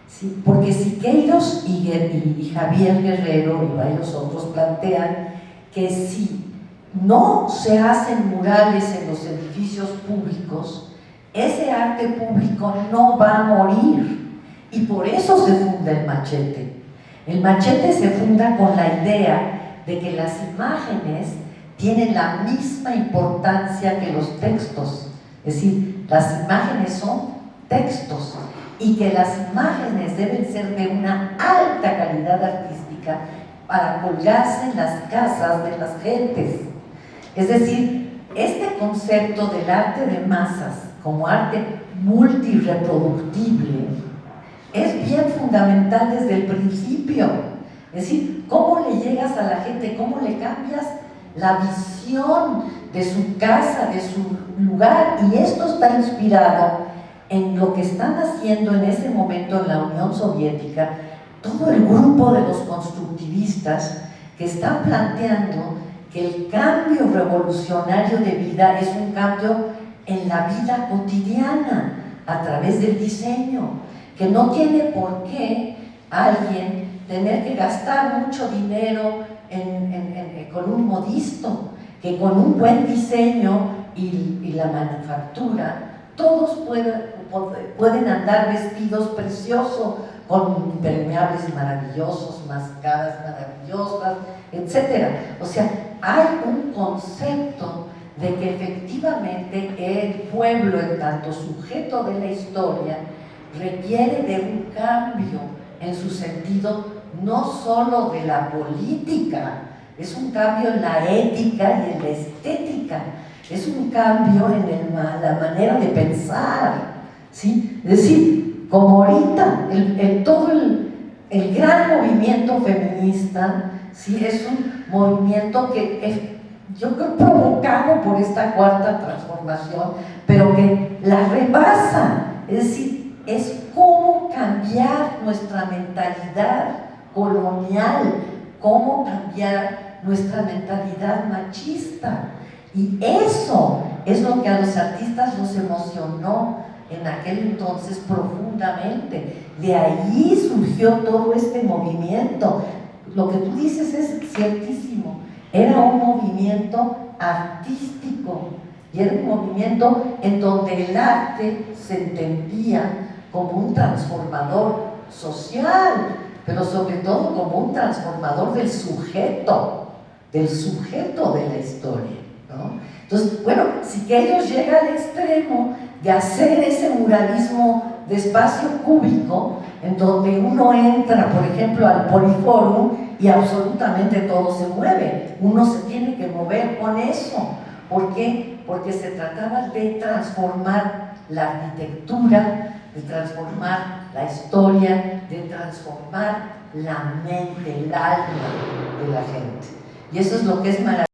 ¿sí? Porque Siqueiros y Javier Guerrero y varios otros plantean que si no se hacen murales en los edificios públicos, ese arte público no va a morir, y por eso se funda el Machete. El Machete se funda con la idea de que las imágenes tienen la misma importancia que los textos, es decir, las imágenes son textos y que las imágenes deben ser de una alta calidad artística para colgarse en las casas de las gentes. Es decir, este concepto del arte de masas como arte multireproductible es bien fundamental desde el principio. Es decir, cómo le llegas a la gente, cómo le cambias la visión de su casa, de su lugar, y esto está inspirado en lo que están haciendo en ese momento en la Unión Soviética todo el grupo de los constructivistas que están planteando que el cambio revolucionario de vida es un cambio en la vida cotidiana a través del diseño, que no tiene por qué alguien tener que gastar mucho dinero con un modisto, que con un buen diseño y la manufactura todos pueden andar vestidos preciosos, con impermeables maravillosos, máscaras maravillosas, etc. O sea, hay un concepto de que efectivamente el pueblo, en tanto sujeto de la historia, requiere de un cambio en su sentido, no solo de la política, es un cambio en la ética y en la estética, es un cambio en la manera de pensar, ¿sí? Es decir, como ahorita, todo el gran movimiento feminista, ¿sí? Es un movimiento que yo creo provocado por esta cuarta transformación, pero que la rebasa. Es decir, es cómo cambiar nuestra mentalidad colonial, cómo cambiar nuestra mentalidad machista. Y eso es lo que a los artistas los emocionó en aquel entonces profundamente. De ahí surgió todo este movimiento. Lo que tú dices es ciertísimo. Era un movimiento artístico y era un movimiento en donde el arte se entendía como un transformador social, pero sobre todo como un transformador del sujeto de la historia, ¿no? Entonces, bueno, Siqueiros llega al extremo de hacer ese muralismo de espacio cúbico, en donde uno entra, por ejemplo, al Poliforum y absolutamente todo se mueve. Uno se tiene que mover con eso. ¿Por qué? Porque se trataba de transformar la arquitectura, de transformar la historia, de transformar la mente, el alma de la gente. Y eso es lo que es maravilloso.